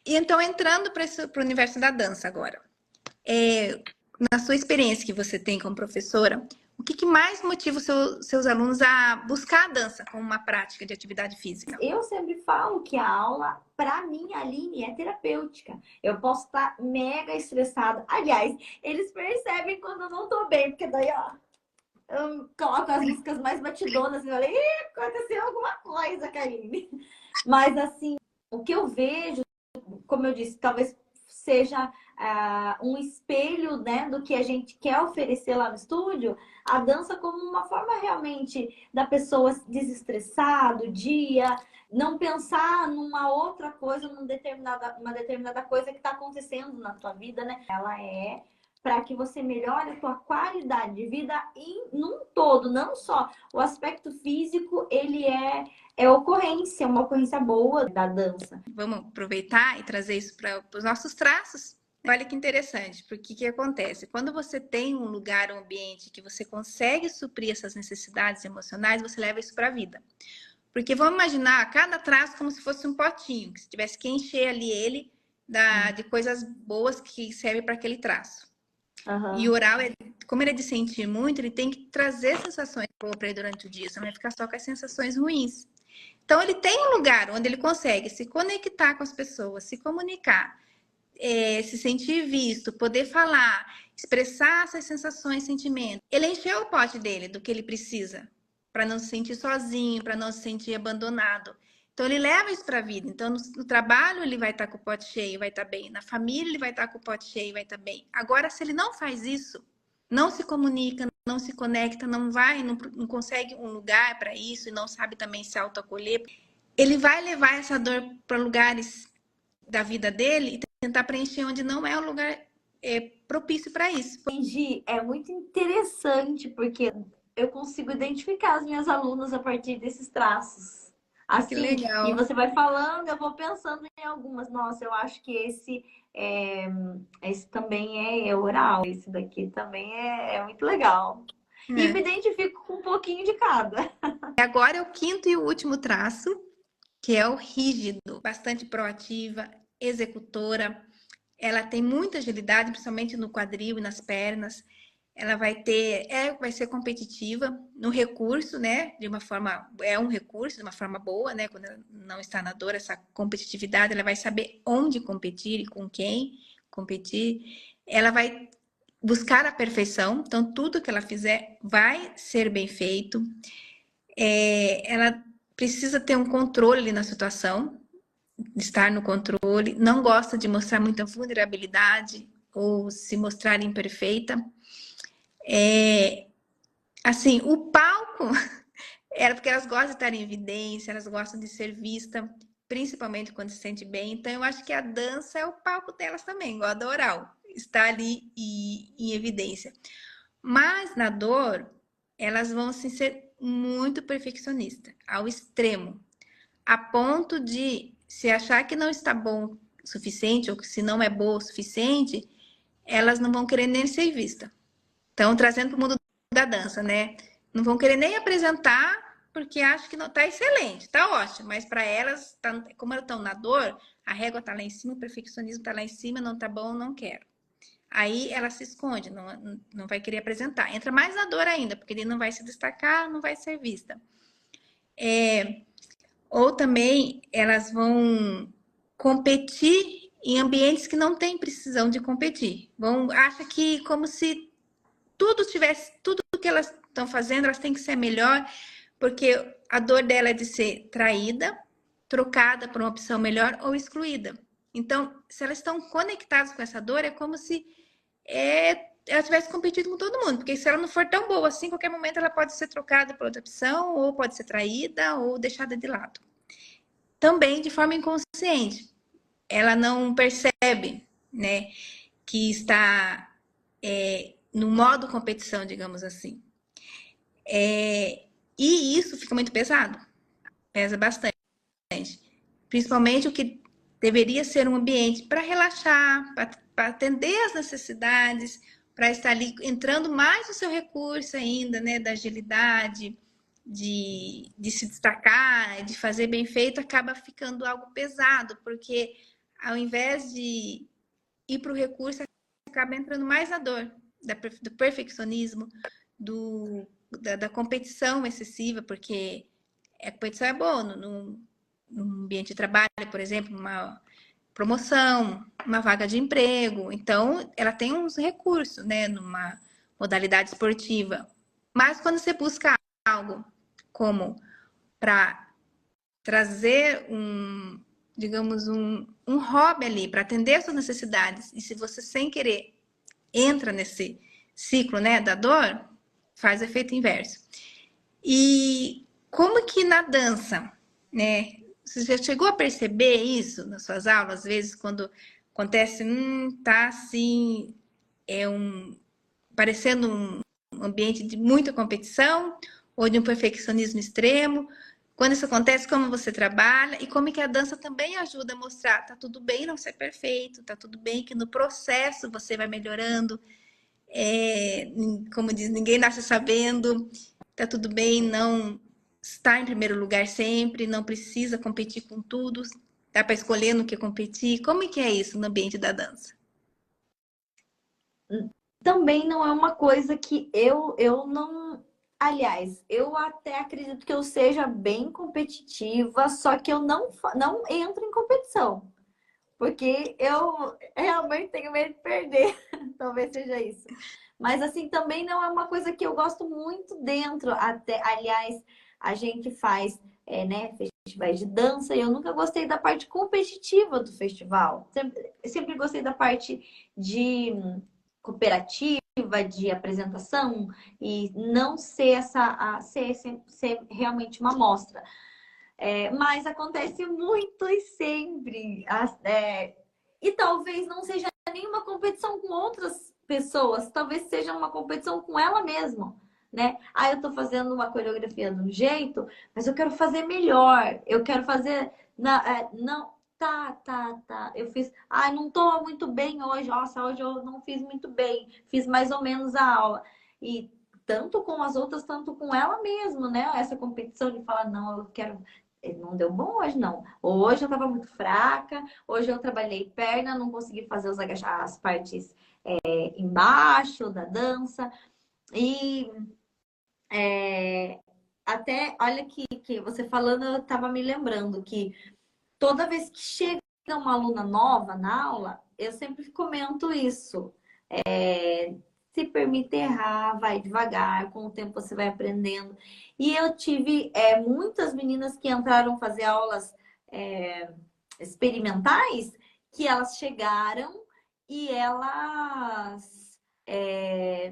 E então, entrando para o universo da dança agora. Na sua experiência que você tem como professora, o que mais motiva os seus alunos a buscar a dança como uma prática de atividade física? Eu sempre falo que a aula, para mim, Aline, é terapêutica. Eu posso estar mega estressada. Aliás, eles percebem quando eu não tô bem, porque daí, ó, eu coloco as músicas mais batidonas e falei, aconteceu alguma coisa, Karine. Mas assim, o que eu vejo, como eu disse, talvez seja um espelho, né, do que a gente quer oferecer lá no estúdio, a dança como uma forma realmente da pessoa desestressar do dia, não pensar numa outra coisa, uma determinada coisa que está acontecendo na tua vida, né? Ela é para que você melhore a tua qualidade de vida num todo, não só o aspecto físico, ele é ocorrência, uma ocorrência boa da dança. Vamos aproveitar e trazer isso para os nossos traços. Olha que interessante, porque o que acontece? Quando você tem um lugar, um ambiente que você consegue suprir essas necessidades emocionais, você leva isso para a vida. Porque vamos imaginar cada traço como se fosse um potinho, que você tivesse que encher ali ele de coisas boas que servem para aquele traço. E o oral, como ele é de sentir muito, ele tem que trazer sensações boas para ele durante o dia, você não vai ficar só com as sensações ruins. Então, ele tem um lugar onde ele consegue se conectar com as pessoas, se comunicar, se sentir visto, poder falar, expressar essas sensações, sentimentos. Ele encheu o pote dele do que ele precisa, para não se sentir sozinho, para não se sentir abandonado. Então, ele leva isso para a vida. Então, no trabalho, ele vai estar com o pote cheio, vai estar bem. Na família, ele vai estar com o pote cheio, vai estar bem. Agora, se ele não faz isso, não se comunica, não se conecta, não vai, não consegue um lugar para isso e não sabe também se autoacolher, ele vai levar essa dor para lugares da vida dele e tentar preencher onde não é o lugar propício para isso. Entendi. É muito interessante porque eu consigo identificar as minhas alunas a partir desses traços. Que Assim, e legal. você vai falando, eu vou pensando em algumas. Nossa, eu acho que esse também é oral, esse daqui também é muito legal. E me identifico com um pouquinho de cada. Agora é o quinto e o último traço, que é o rígido, bastante proativa, executora. Ela tem muita agilidade, principalmente no quadril e nas pernas. Ela vai ser competitiva no recurso, né? É um recurso de uma forma boa, né? Quando ela não está na dor, essa competitividade, ela vai saber onde competir e com quem competir. Ela vai buscar a perfeição, então tudo que ela fizer vai ser bem feito. Ela precisa ter um controle na situação, estar no controle, não gosta de mostrar muita vulnerabilidade ou se mostrar imperfeita. Assim, o palco era porque elas gostam de estar em evidência, elas gostam de ser vista, principalmente quando se sente bem. Então, eu acho que a dança é o palco delas também, igual a da oral, está ali em evidência. Mas na dor, elas vão assim, ser muito perfeccionistas, ao extremo, a ponto de se achar que não está bom o suficiente ou que se não é boa o suficiente, elas não vão querer nem ser vistas. Então, trazendo para o mundo da dança, né? Não vão querer nem apresentar porque acham que não tá excelente, tá ótimo, mas para elas, como elas estão na dor, a régua tá lá em cima, o perfeccionismo tá lá em cima, não tá bom, não quero. Aí ela se esconde, não vai querer apresentar. Entra mais na dor ainda, porque ele não vai se destacar, não vai ser vista. Ou também elas vão competir em ambientes que não tem precisão de competir. Acha que como se tudo que elas estão fazendo, elas têm que ser melhor, porque a dor dela é de ser traída, trocada por uma opção melhor ou excluída. Então, se elas estão conectadas com essa dor, é como se ela tivesse competido com todo mundo, porque se ela não for tão boa assim, em qualquer momento ela pode ser trocada por outra opção, ou pode ser traída, ou deixada de lado. Também de forma inconsciente. Ela não percebe, né, que está no modo competição, digamos assim. E isso fica muito pesado. Pesa bastante. Principalmente o que deveria ser um ambiente para relaxar, para atender as necessidades, para estar ali entrando mais no seu recurso ainda, né, da agilidade, de se destacar, de fazer bem feito, acaba ficando algo pesado, porque ao invés de ir para o recurso, acaba entrando mais na dor do perfeccionismo, da competição excessiva, porque a competição é boa no ambiente de trabalho, por exemplo, uma promoção, uma vaga de emprego. Então, ela tem uns recursos, né, numa modalidade esportiva. Mas quando você busca algo como para trazer digamos, um hobby ali para atender as suas necessidades, e se você sem querer entra nesse ciclo, né, da dor, faz o efeito inverso. E como que na dança, né, você já chegou a perceber isso nas suas aulas, às vezes quando acontece, tá assim, parecendo um ambiente de muita competição ou de um perfeccionismo extremo. Quando isso acontece, como você trabalha e como que a dança também ajuda a mostrar, tá tudo bem não ser perfeito, tá tudo bem que no processo você vai melhorando, como diz, ninguém nasce sabendo, tá tudo bem não estar em primeiro lugar sempre, não precisa competir com tudo, dá para escolher no que competir. Como que é isso no ambiente da dança? Também não é uma coisa que eu não. Aliás, eu até acredito que eu seja bem competitiva, só que eu não entro em competição. Porque eu realmente tenho medo de perder. Talvez seja isso. Mas assim, também não é uma coisa que eu gosto muito dentro. Até, aliás, a gente faz, né, festivais de dança e eu nunca gostei da parte competitiva do festival. Sempre gostei da parte de cooperativa, de apresentação e não ser ser realmente uma mostra. Mas acontece muito e sempre. E talvez não seja nenhuma competição com outras pessoas, talvez seja uma competição com ela mesma, né? Ah, eu tô fazendo uma coreografia de um jeito, mas eu quero fazer melhor. Eu quero fazer. Não, tá. Eu fiz. Ah, não tô muito bem hoje. Nossa, hoje eu não fiz muito bem. Fiz mais ou menos a aula. E tanto com as outras, tanto com ela mesma, né? Essa competição de falar, não, eu quero não deu bom hoje, não. Hoje eu tava muito fraca, hoje eu trabalhei perna, não consegui fazer as partes embaixo da dança. E até, olha que você falando, eu tava me lembrando que toda vez que chega uma aluna nova na aula, eu sempre comento isso. Se permite errar, vai devagar, com o tempo você vai aprendendo. E eu tive muitas meninas que entraram fazer aulas experimentais, que elas chegaram e elas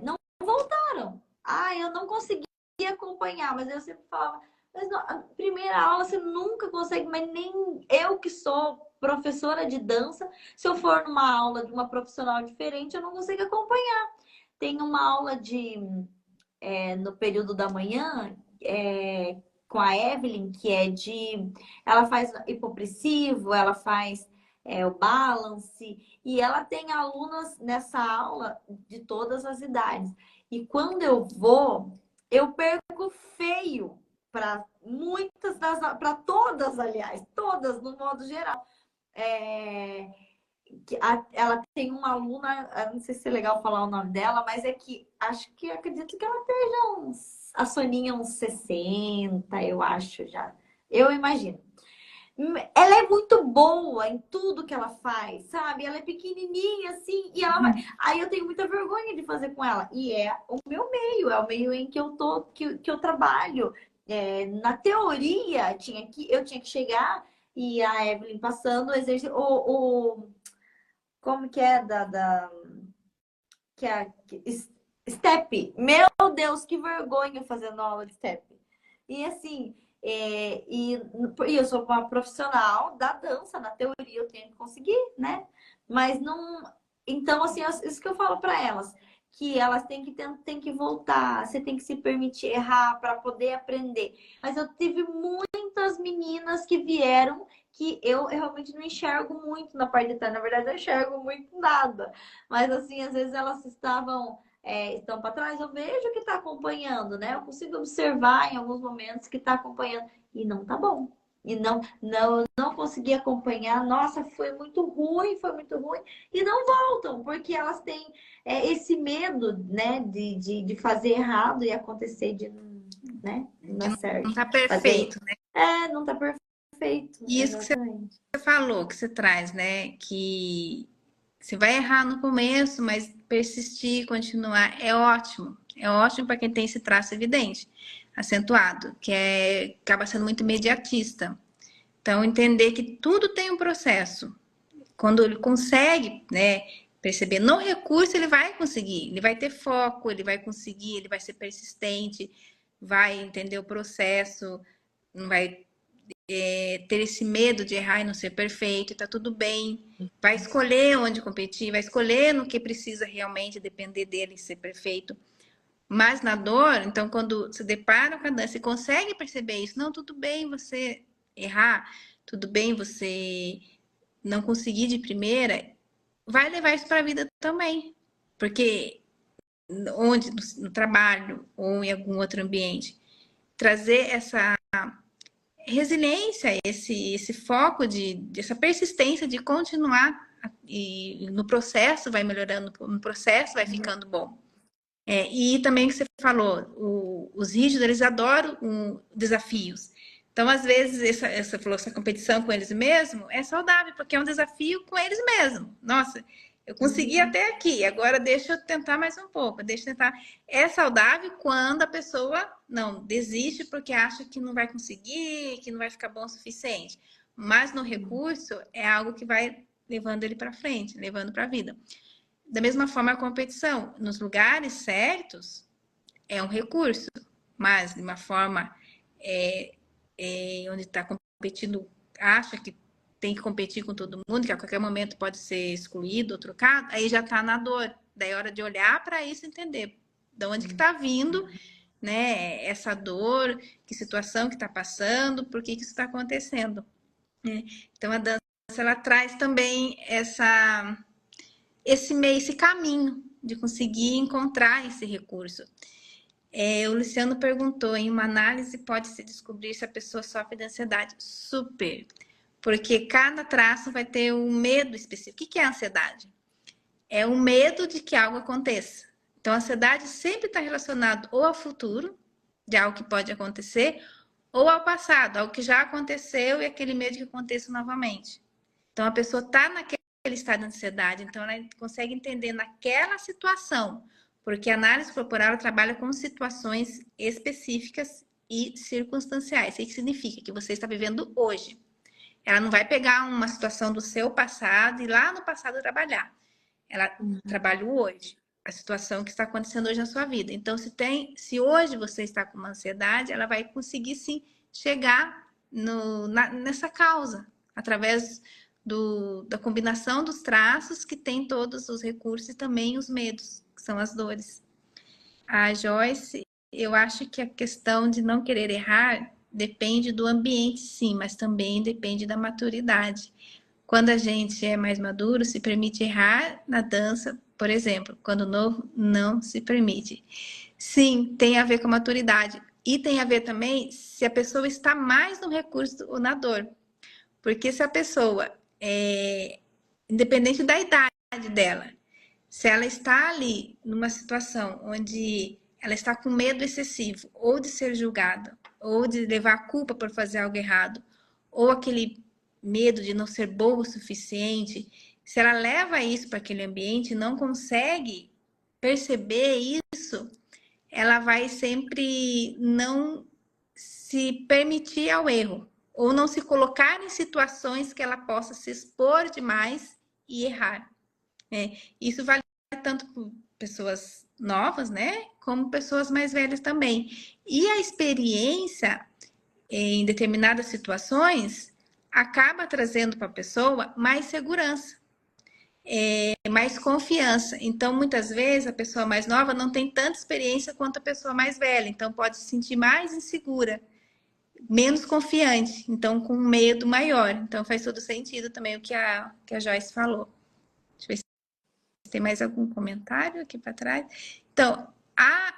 não voltaram. Ah, eu não consegui acompanhar, mas eu sempre falava, mas não, a primeira aula você nunca consegue, mas nem eu que sou professora de dança, se eu for numa aula de uma profissional diferente, eu não consigo acompanhar. Tem uma aula no período da manhã com a Evelyn, que ela faz hipopressivo, ela faz o balance, e ela tem alunas nessa aula de todas as idades. E quando eu vou, eu perco feio para para todas, aliás, todas no modo geral. Ela tem uma aluna, não sei se é legal falar o nome dela, mas acredito que ela esteja a Soninha uns 60, eu acho já. Eu imagino. Ela é muito boa em tudo que ela faz, sabe? Ela é pequenininha assim, e ela vai. Aí eu tenho muita vergonha de fazer com ela. E é o meu meio, é o meio em que eu tô, que eu trabalho. Na teoria, eu tinha que chegar e a Evelyn passando o exercício, como que é step. Meu Deus, que vergonha fazendo aula de step. E assim, e eu sou uma profissional da dança, na teoria eu tenho que conseguir, né? Mas não. Então, assim, isso que eu falo para elas, que elas têm que voltar, você tem que se permitir errar para poder aprender. Mas eu tive muitas meninas que vieram que eu realmente não enxergo muito na parte de trás. Na verdade, eu não enxergo muito nada. Mas, assim, às vezes elas estão para trás, eu vejo que está acompanhando, né? Eu consigo observar em alguns momentos que está acompanhando e não tá bom. e não consegui acompanhar. Nossa, foi muito ruim, e não voltam, porque elas têm esse medo, né, de fazer errado e acontecer de, né, não De dar não certo. tá Fazer, perfeito, né? não tá perfeito, E isso que você exatamente. falou, que você traz, né? Que você vai errar no começo, mas persistir, continuar, é ótimo. É ótimo para quem tem esse traço evidente, acentuado, acaba sendo muito imediatista. Então, entender que tudo tem um processo. Quando ele consegue, né, perceber no recurso, ele vai conseguir, ele vai ter foco, ele vai conseguir, ele vai ser persistente, vai entender o processo, não vai ter esse medo de errar e não ser perfeito, e tá tudo bem. Vai escolher onde competir, vai escolher no que precisa realmente depender dele ser perfeito. Mas na dor, então, quando se depara com a dança e consegue perceber isso, não, tudo bem você errar, tudo bem você não conseguir de primeira, vai levar isso para a vida também. Porque onde, no trabalho ou em algum outro ambiente, trazer essa resiliência, esse foco essa persistência de continuar e no processo vai melhorando, no processo vai ficando bom. E também que você falou, os rígidos, eles adoram desafios. Então, às vezes, essa competição com eles mesmos é saudável, porque é um desafio com eles mesmos. Nossa, eu consegui até aqui, agora deixa eu tentar mais um pouco, deixa eu tentar. É saudável quando a pessoa não desiste porque acha que não vai conseguir, que não vai ficar bom o suficiente. Mas no recurso é algo que vai levando ele para frente, levando para a vida. Da mesma forma, a competição, nos lugares certos, é um recurso, mas de uma forma onde está competindo, acha que tem que competir com todo mundo, que a qualquer momento pode ser excluído ou trocado, aí já está na dor. Daí é hora de olhar para isso e entender de onde que está vindo, né, essa dor, que situação que está passando, por que isso está acontecendo. Né? Então, a dança, ela traz também esse caminho de conseguir encontrar esse recurso. O Luciano perguntou, em uma análise pode-se descobrir se a pessoa sofre de ansiedade? Super, porque cada traço vai ter um medo específico. O que é a ansiedade? É o medo de que algo aconteça. Então, a ansiedade sempre está relacionada ou ao futuro, de algo que pode acontecer, ou ao passado, algo que já aconteceu e aquele medo que aconteça novamente. Então, a pessoa está naquele estado de ansiedade, então ela consegue entender naquela situação, porque a análise corporal trabalha com situações específicas e circunstanciais. O que significa? Que você está vivendo hoje. Ela não vai pegar uma situação do seu passado e lá no passado trabalhar. Ela trabalha o hoje, a situação que está acontecendo hoje na sua vida. Então, se hoje você está com uma ansiedade, ela vai conseguir sim chegar nessa causa, através da combinação dos traços que tem todos os recursos e também os medos, que são as dores. A Joyce, eu acho que a questão de não querer errar depende do ambiente, sim, mas também depende da maturidade. Quando a gente é mais maduro, se permite errar na dança, por exemplo, quando novo, não se permite. Sim, tem a ver com a maturidade. E tem a ver também se a pessoa está mais no recurso ou na dor. Porque se a pessoa, independente da idade dela, se ela está ali numa situação onde ela está com medo excessivo, ou de ser julgada, ou de levar a culpa por fazer algo errado, ou aquele medo de não ser boa o suficiente, se ela leva isso para aquele ambiente e não consegue perceber isso, ela vai sempre não se permitir ao erro, ou não se colocar em situações que ela possa se expor demais e errar. Isso vale tanto para pessoas novas, né, como pessoas mais velhas também. E a experiência em determinadas situações acaba trazendo para a pessoa mais segurança, mais confiança. Então, muitas vezes, a pessoa mais nova não tem tanta experiência quanto a pessoa mais velha, então pode se sentir mais insegura, menos confiante, então com um medo maior. Então, faz todo sentido também o que a Joyce falou. Deixa eu ver se tem mais algum comentário aqui para trás. Então, a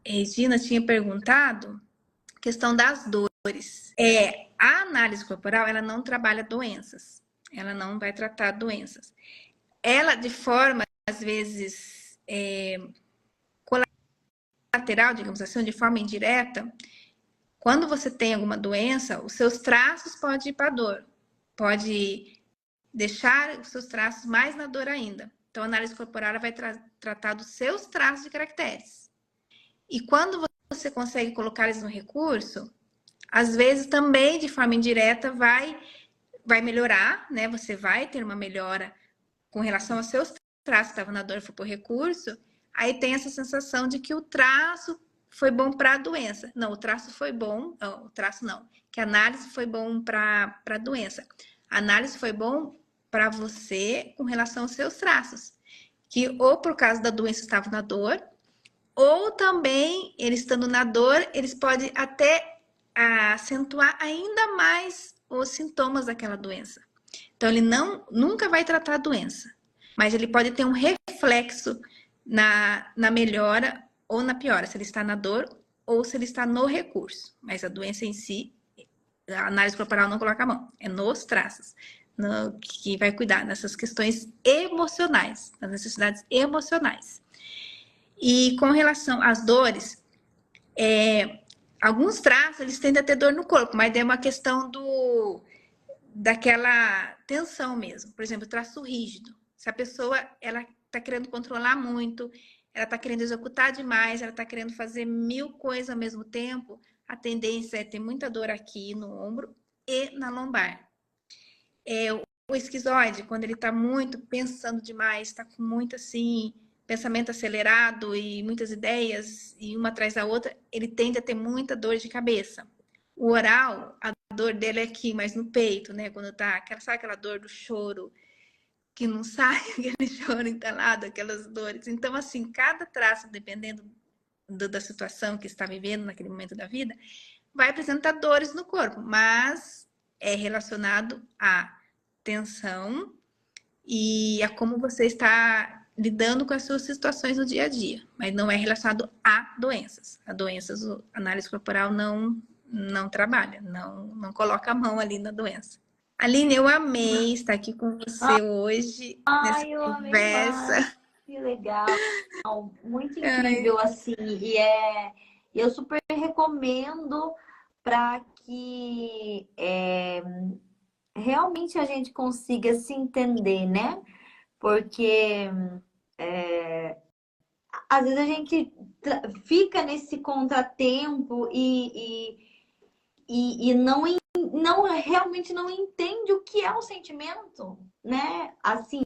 Regina tinha perguntado a questão das dores. A análise corporal, ela não trabalha doenças. Ela não vai tratar doenças. Ela, de forma, às vezes, colateral, digamos assim, de forma indireta, quando você tem alguma doença, os seus traços podem ir para a dor. Pode deixar os seus traços mais na dor ainda. Então, a análise corporal vai tratar dos seus traços de caracteres. E quando você consegue colocar eles no recurso, às vezes também de forma indireta vai melhorar, né? Você vai ter uma melhora com relação aos seus traços que estavam na dor e foi por recurso. Aí tem essa sensação de que o traço foi bom para a doença. Não, o traço foi bom, o traço não, que a análise foi bom para a doença. A análise foi bom para você com relação aos seus traços, que ou por causa da doença estavam na dor, ou também, eles estando na dor, eles podem até acentuar ainda mais os sintomas daquela doença. Então, ele nunca vai tratar a doença, mas ele pode ter um reflexo na melhora ou na piora, se ele está na dor ou se ele está no recurso. Mas a doença em si, a análise corporal não coloca a mão, é nos traços, que vai cuidar dessas questões emocionais, das necessidades emocionais. E com relação às dores, alguns traços, eles tendem a ter dor no corpo, mas é uma questão daquela tensão mesmo. Por exemplo, o traço rígido. Se a pessoa ela está querendo controlar muito, ela está querendo executar demais, ela está querendo fazer 1000 coisas ao mesmo tempo, a tendência é ter muita dor aqui no ombro e na lombar. O esquizoide, quando ele está muito pensando demais, está com muito assim pensamento acelerado e muitas ideias, e uma atrás da outra, ele tende a ter muita dor de cabeça. O oral, a dor dele é aqui, mas no peito, né? Quando tá, sabe aquela dor do choro que não sai, aquele choro entalado, aquelas dores. Então, assim, cada traço, dependendo da situação que está vivendo naquele momento da vida, vai apresentar dores no corpo, mas é relacionado à tensão e a como você está lidando com as suas situações no dia a dia, mas não é relacionado a doenças. A doenças, a análise corporal não trabalha, não coloca a mão ali na doença. Aline, eu amei estar aqui com você hoje, nessa Eu amei conversa. mais. Que legal. Muito incrível, assim. E eu super recomendo para que realmente a gente consiga se entender, né? Porque às vezes a gente fica nesse contratempo e não realmente não entende o que é um sentimento, né? Assim,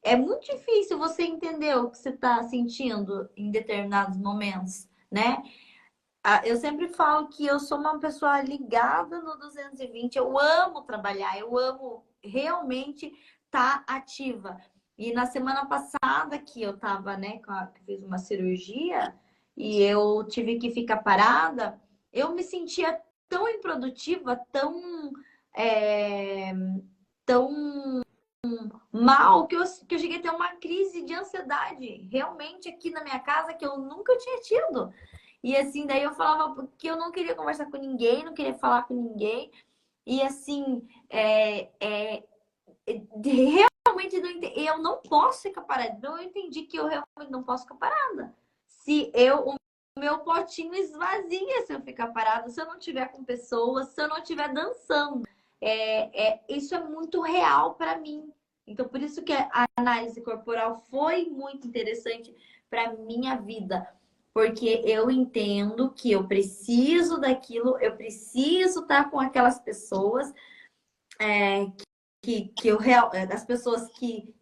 é muito difícil você entender o que você está sentindo em determinados momentos, né? Eu sempre falo que eu sou uma pessoa ligada no 220. Eu amo trabalhar, eu amo realmente estar ativa. E na semana passada que eu tava, né, fiz uma cirurgia e eu tive que ficar parada, eu me sentia tão improdutiva, tão mal que eu cheguei a ter uma crise de ansiedade, realmente aqui na minha casa que eu nunca tinha tido. E assim, daí eu falava que eu não queria conversar com ninguém, não queria falar com ninguém. E assim, realmente eu não posso ficar parada. Então eu entendi que eu realmente não posso ficar parada. O meu potinho esvazia se eu ficar parada, se eu não estiver com pessoas, se eu não estiver dançando. Isso é muito real para mim. Então, por isso que a análise corporal foi muito interessante para minha vida. Porque eu entendo que eu preciso daquilo, eu preciso estar com aquelas pessoas as pessoas que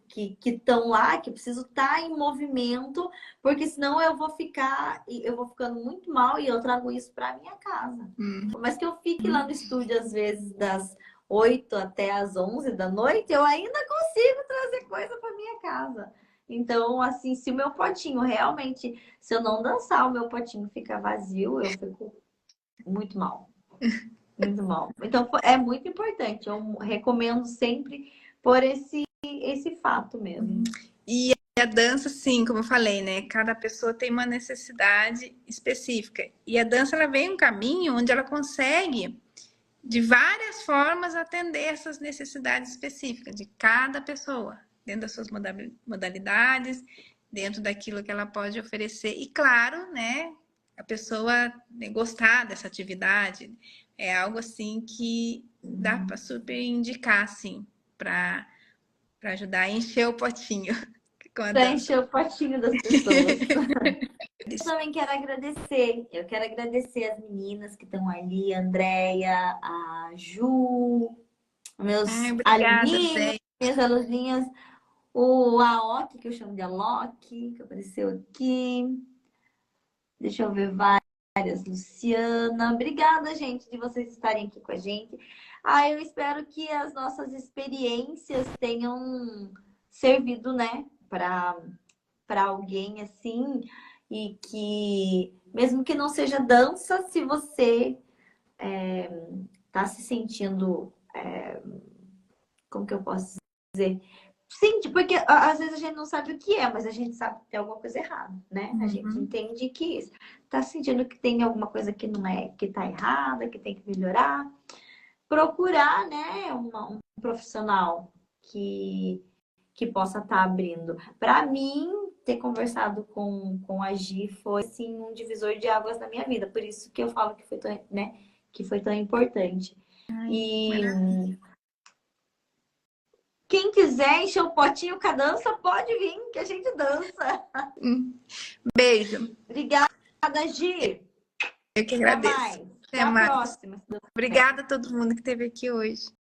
estão lá, que eu preciso estar em movimento, porque senão eu vou ficando muito mal e eu trago isso para minha casa. Por mais que eu fique lá no estúdio, às vezes, das 8 até as 11 da noite, eu ainda consigo trazer coisa para minha casa. Então, assim, se o meu potinho realmente, se eu não dançar, o meu potinho fica vazio, eu fico muito mal. Muito mal. Então, é muito importante. Eu recomendo sempre por esse fato mesmo. E a dança, sim, como eu falei, né? Cada pessoa tem uma necessidade específica. E a dança, ela vem um caminho onde ela consegue de várias formas atender essas necessidades específicas de cada pessoa, dentro das suas modalidades, dentro daquilo que ela pode oferecer. E claro, né, a pessoa gostar dessa atividade é algo assim que dá para super indicar, assim, para ajudar a encher o potinho com a Para dança. encher o potinho das pessoas. Eu também quero agradecer. Eu quero agradecer as meninas que estão ali, a Andréia, a Ju, Ai, meus obrigada, aluninhos, Zé. minhas aluninhas, o Aoki, que eu chamo de Alok, que apareceu aqui. Deixa eu ver várias. Luciana, obrigada, gente, de vocês estarem aqui com a gente. Ah, eu espero que as nossas experiências tenham servido, né, para alguém assim, e que, mesmo que não seja dança, se você tá se sentindo, como que eu posso dizer? Sim, porque às vezes a gente não sabe o que é, mas a gente sabe que tem alguma coisa errada, né? A gente Uhum. entende que isso. Tá sentindo que tem alguma coisa que não é, que tá errada, que tem que melhorar. Procurar, né, um profissional que possa estar abrindo. Para mim, ter conversado com a Gi foi, assim, um divisor de águas na minha vida. Por isso que eu falo que foi tão, né, que foi tão importante. Ai, E maravilha. quem quiser encher o potinho com a dança, pode vir, que a gente dança. Beijo. Obrigada, Gi. Eu que Até agradeço. mais. Até Até a mais. próxima, se Deus quiser. Obrigada a todo mundo que esteve aqui hoje.